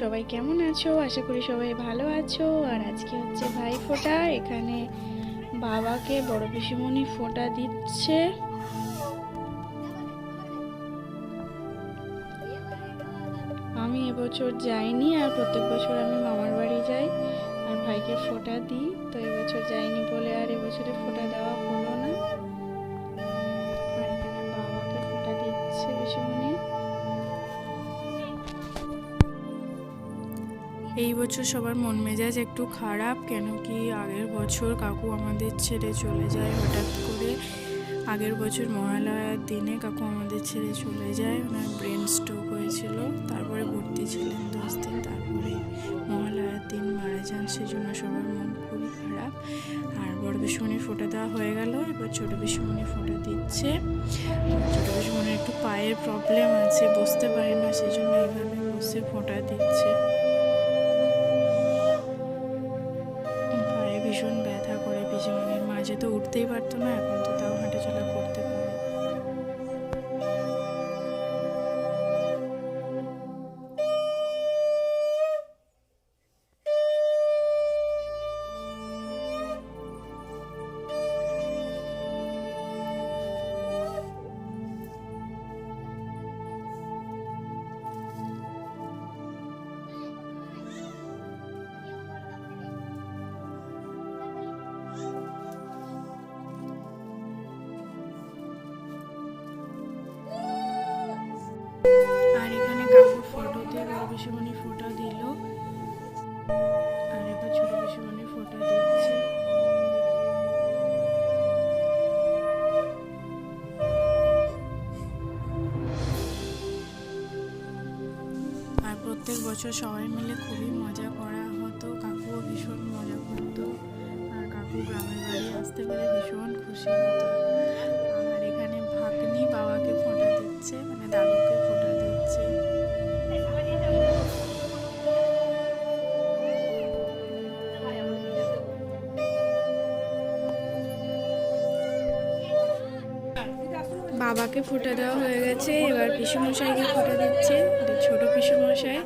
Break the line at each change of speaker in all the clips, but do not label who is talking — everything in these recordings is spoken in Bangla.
সবাই কেমন আছো? আশা করি সবাই ভালো আছো। আর আজকে হচ্ছে ভাইফোঁটা। এখানে বাবাকে বড় পিসিমণি ফোঁটা দিচ্ছে। আমি এবছর যাইনি, আর প্রত্যেক বছর আমি মামার বাড়ি যাই আর ভাইকে ফোঁটা দিই। তো এবছর যাইনি বলে আর এবছরে ফোঁটা দেওয়া হলো না। আর এখানে বাবাকে ফোঁটা দিচ্ছে পিসিমণি। এই বছর সবার মন মেজাজ একটু খারাপ, কেন কি আগের বছর কাকু আমাদের ছেড়ে চলে যায় হঠাৎ করে। আগের বছর মহালয়ার দিনে কাকু আমাদের ছেড়ে চলে যায়। ওনার ব্রেন স্ট্রোক হয়েছিল, তারপরে ভর্তি ছিলেন 10 দিন, তারপরে মহালয়ার দিন মারা যান। সেজন্য সবার মন খুবই খারাপ। আর বড় পিসিমণির ফোঁটা দেওয়া হয়ে গেল, এবার ছোটো পিসিমণি ফোঁটা দিচ্ছে। ছোটো পিসিমণির একটু পায়ের প্রবলেম আছে, বসতে পারে না, সেই জন্য এইভাবে বসে ফোঁটা দিচ্ছে। ভীষণ ব্যথা করে পিসিমণির। মাঝে তো উঠতেই পারতো না, এখন তো তাও হাঁটাচলা করতে পারে। আর এখানে কাকুর ফটোতে বড় পিসিমণি ফোঁটা দিল, আর এবার ছোট পিসিমণি ফোঁটা দিচ্ছে। আর প্রত্যেক বছর সবাই মিলে খুবই মজা করা হতো, কাকুও ভীষণ মজা করতো। আর কাকু গ্রামের বাড়ি আসতে পেরে ভীষণ খুশি হতো। আর এখানে ভাগ্নি বাবাকে ফোঁটা দিচ্ছে, মানে দাদুকে ফোঁটা দিচ্ছে। বাবাকে ফোঁটা দেওয়া হয়ে গেছে, এবার পিসেমশাইকে ফোঁটা দিচ্ছে, ছোট পিসেমশাই।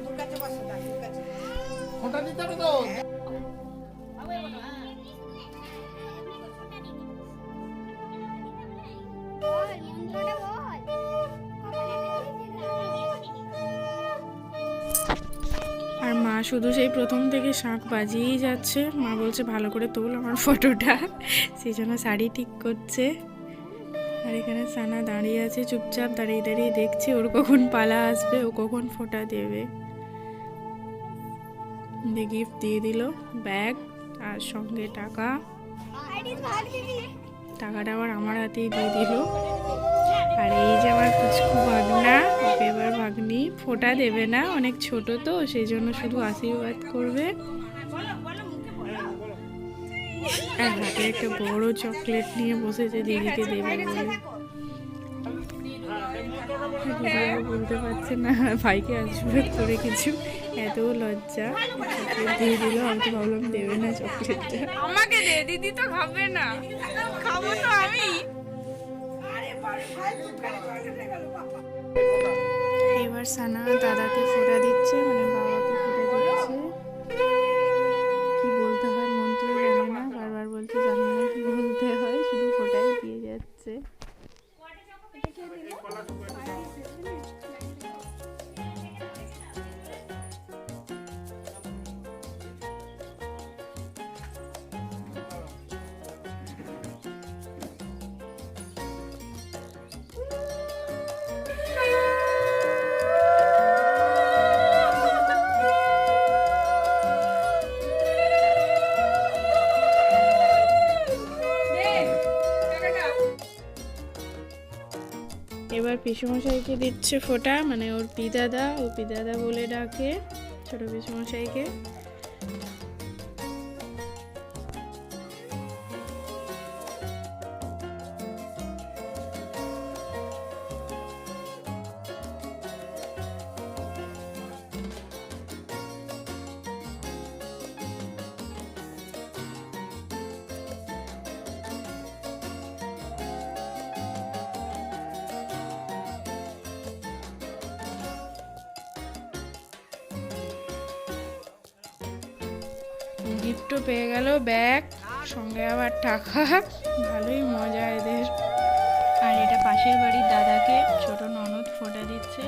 আর মা শুধু সেই প্রথম থেকে শাঁখ বাজিয়েই যাচ্ছে। মা বলছে ভালো করে তোল আমার ফটোটা, সেই জন্য শাড়ি ঠিক করছে। আর এখানে সানা দাঁড়িয়ে আছে চুপচাপ, দাঁড়িয়ে দাঁড়িয়ে দেখছে ওর কখন পালা আসবে, ও কখন ফোঁটা দেবে। গিফট দিয়ে দিল ব্যাগ আর সঙ্গে টাকা। টাকাটা আবার আমার হাতেই দিয়ে দিল। আর এই যে আমার পুচকু ভাগনা, ওকে এবার ভাগ্নি ফোঁটা দেবে না, অনেক ছোট তো, সেই জন্য শুধু আশীর্বাদ করবে। আর হাতে একটা বড় চকলেট নিয়ে বসেছে দিদিকে দেবে বলে। দিদিও বলতে পারছে না ভাইকে আশীর্বাদ করে কিছু, এত লজ্জা। চকলেট দিয়ে দিল, আমি তো ভাবলাম দেবে না চকলেটটা।
আমাকে দে, দিদি তো খাবে না, খাবো তো আমি।
এবার সানা দাদাকে ফোঁটা দিচ্ছে, মানে বাবাকে ফোঁটা দিচ্ছে। কি বলতে হয় মন্ত্র জানে না, বারবার বলছে জানি না কি বলতে হয়, শুধু ফোঁটাই দিয়ে যাচ্ছে। এবার পিসেমশাইকে দিচ্ছে ফোঁটা, মানে ওর পিদাদা, ও পিদাদা বলে ডাকে ছোট পিসেমশাইকে। গিফটও পেয়ে গেল, ব্যাগ সঙ্গে আবার টাকা, ভালোই মজা এদের। আর এটা পাশের বাড়ির দাদাকে ছোট ননদ ফোঁটা দিচ্ছে।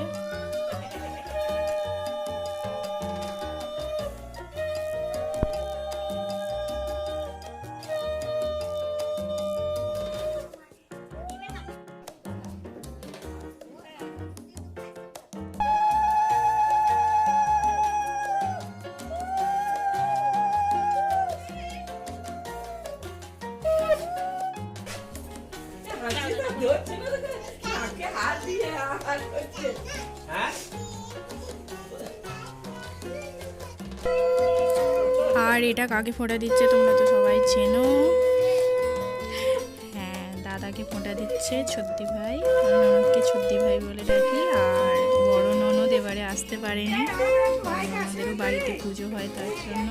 আর এটা কাকে ফোঁটা দিচ্ছে তোমরা তো সবাই চেনো, হ্যাঁ দাদাকে ফোঁটা দিচ্ছে ছদ্দি ভাই, আমি ননদকে ছদ্দি ভাই বলে ডাকি। আর বড় ননদ এবারে আসতে পারেনি, আমাদেরও বাড়িতে পুজো হয় তার জন্য।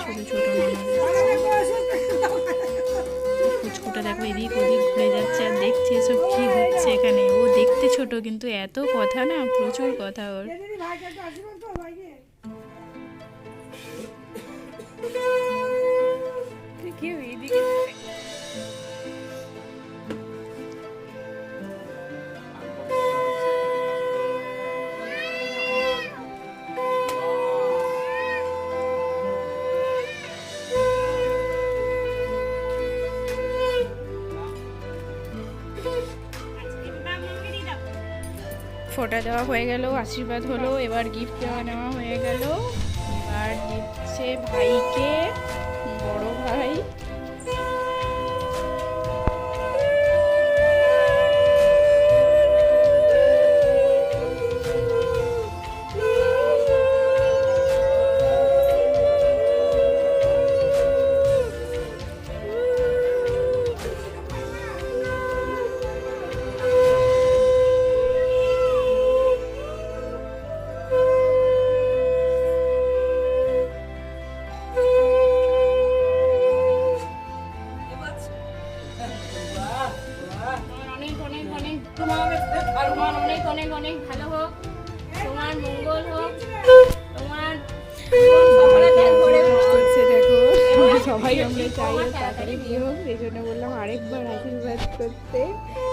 ছোট ছোট ননদ পুচকুটা দেখো এদিক ওদিক ঘুরে যাচ্ছে আর দেখছে এসব কি হচ্ছে এখানে। ও দেখতে ছোট কিন্তু এত কথা না, প্রচুর কথা ওর। কেউ এদিকে ফোঁটা দেওয়া হয়ে গেল, আশীর্বাদ হলো, এবার গিফট দেওয়া নেওয়া হয়ে গেল। এবার দিচ্ছে ভাইকে, বড় ভাই।
তোমার অনেক অনেক অনেক ভালো হোক, তোমার মঙ্গল হোক, তোমার
করছে দেখো, সবাই আমরা চাই ওর তাড়াতাড়ি বিয়ে হোক, সেই জন্য বললাম আরেকবার আশীর্বাদ করতে।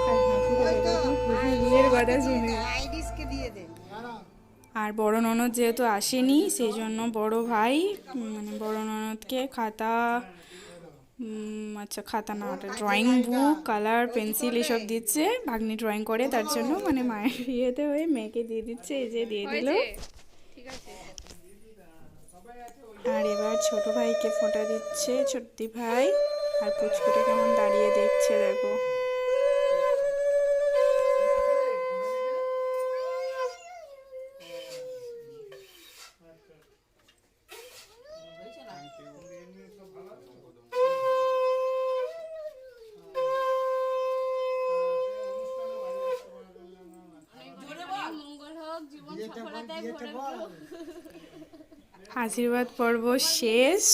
আর বিয়ের কথা শুনে আর বড় ননদ যেহেতু আসেনি সেই জন্য বড় ভাই মানে বড় ননদকে খাতা, আচ্ছা খাতা না ওটা ড্রয়িং বুক, কালার পেন্সিল এসব দিচ্ছে। ভাগ্নি ড্রয়িং করে তার জন্য, মানে মায়ের বিয়েতে হয়ে মেয়েকে দিয়ে দিচ্ছে, এই যে দিয়ে দিল। আর এবার ছোট ভাইকে ফোঁটা দিচ্ছে ছোট্টি ভাই। আর পুচকুটা কেমন দাঁড়িয়ে দেখছে দেখো। আশীর্বাদ পর্ব শেষ,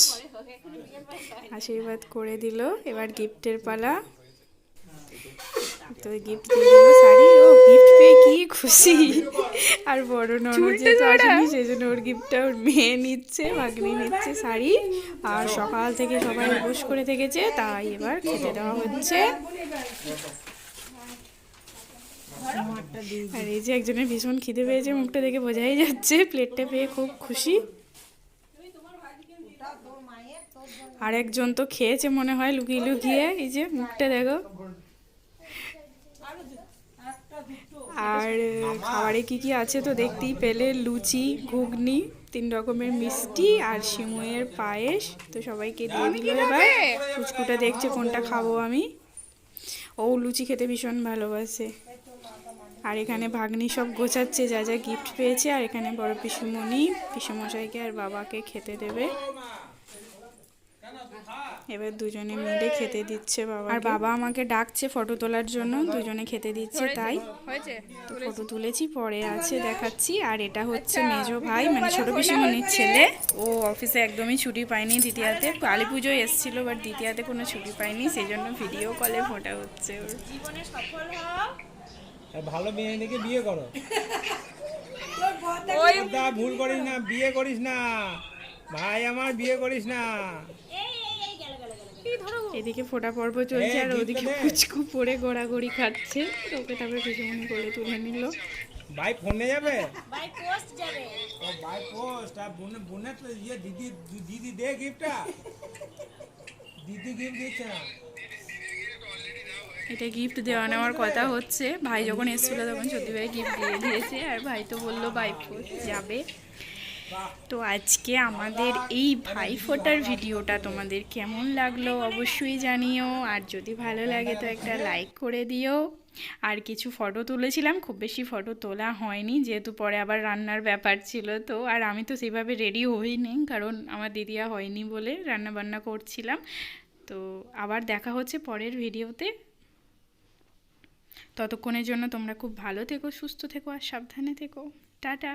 আশীর্বাদ করে দিল, এবার গিফটের পালা। তো গিফট দিয়ে দিল শাড়ি, ও গিফট পেয়ে কি খুশি। আর বড় ননদ যেহেতু আসেনি সেই জন্য ওর গিফটটা ওর মেয়ে নিচ্ছে, ভাগ্নি নিচ্ছে শাড়ি। আর সকাল থেকে সবাই উপোস করে থেকেছে, তাই এবার খেতে দেওয়া হচ্ছে। আর এই যে একজনের ভীষণ খিদে পেয়েছে, মুখটা দেখে বোঝাই যাচ্ছে, প্লেটটা পেয়ে খুব খুশি। আর একজন তো খেয়েছে মনে হয় লুকিয়ে লুকিয়ে, এই যে মুখটা দেখো। আর খাবারে কি কি আছে তো দেখতেই পেলে, লুচি, ঘুগনি, 3 রকমের মিষ্টি আর সিমুইয়ের পায়েস। তো সবাইকে দিয়ে দিল। এবার ফুচকুটা দেখছে কোনটা খাবো আমি। ও লুচি খেতে ভীষণ ভালোবাসে। আর এখানে ভাগ্নি সব গোছাচ্ছে যা যা গিফট পেয়েছে। আর এখানে বড় পিসুমণি পিসুমশাইকে আর বাবাকে খেতে দেবে। এবার দুজনে মিলে খেতে দিচ্ছে বাবা। আর বাবা আমাকে ডাকছে ফটো তোলার জন্য, দুজনে খেতে দিচ্ছে, তাই ফটো তুলেছি, পরে আছে দেখাচ্ছি। আর এটা হচ্ছে মেজো ভাই মানে ছোট পিসুমণির ছেলে। ও অফিসে একদমই ছুটি পায়নি দ্বিতীয়াতে, কালী পুজোয় এসেছিল বাট দ্বিতীয়াতে কোনো ছুটি পায়নি, সেই জন্য ভিডিও কলে ফোটা হচ্ছে ওর। জীবনে সফল হও,
ভালো মেয়ে দেখে বিয়ে করো, ভুল করিস না, বিয়ে করিস না। ভাই আমার বিয়ে করিস না।
এদিকে ফোটা পর্ব চলছে আর
এই,
ওদিকে
গিফটটা দে।
পুচকু পরে গড়াগড়ি খাচ্ছে। তো ওকে তারপরে পিছুমনি করে তুলে নিল।
ভাই ফোনে যাবে?
বাই পোস্ট যাবে।
ও ভাই পোস্ট আর বোনে তো ইয়ে দিদি দিদি দে গিফটটা। দিদি গিফট দিচ্ছে না।
এটা গিফট দেওয়া নেওয়ার কথা হচ্ছে। ভাই যখন এসেছিল তখন সত্যি ভাই গিফট দিয়ে দিয়েছে আর ভাই তো বললো বাই পোস্ট যাবে। তো আজকে আমাদের এই ভাইফোঁটার ভিডিওটা তোমাদের কেমন লাগলো অবশ্যই জানিও। আর যদি ভালো লাগে তো একটা লাইক করে দিও। আর কিছু ফটো তুলেছিলাম, খুব বেশি ফটো তোলা হয়নি যেহেতু পরে আবার রান্নার ব্যাপার ছিল। তো আর আমি তো সেইভাবে রেডি হইনি, কারণ আমার দিদিয়া হয়নি বলে রান্না বান্না করছিলাম। তো আবার দেখা হচ্ছে পরের ভিডিওতে। ততক্ষণের জন্য তোমরা খুব ভালো থেকো, সুস্থ থেকো আর সাবধানে থেকো। টাটা।